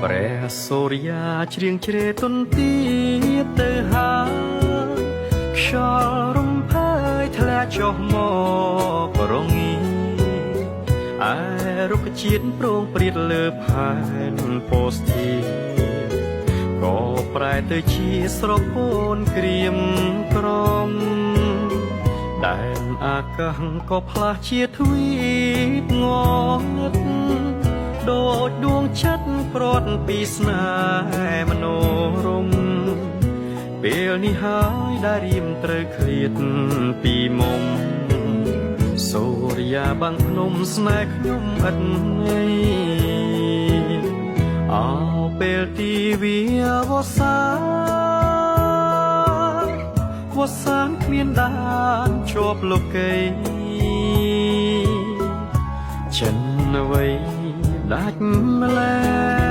ព្រះសូរិយាជ្រៀងជ្រេទន្ទាទៅហាខ្យល់រំភើយធ្លាក់ចុះមករងាឯរុក្ខជាតិប្រងព្រាតលើផែនពោស្ទីក៏ប្រែទៅជាស្រពោនក្រៀមក្រំដែនអាកាសក៏ផ្លាស់ជាទ្វីបងងឹតដូចដួងចិត្តព្រាត់ពីស្នេហ៍មនោរម្យពេលនេះហើយដែលរៀមត្រូវឃ្លាតពីមុំសូរិយាបាំងភ្នំស្នេហ៍ខ្ញុំឥតងីអោពេលទីវាវសាវសានគ្មានដានជាប់លោកីចិនអ្វីដាច់ម្ល៉េះ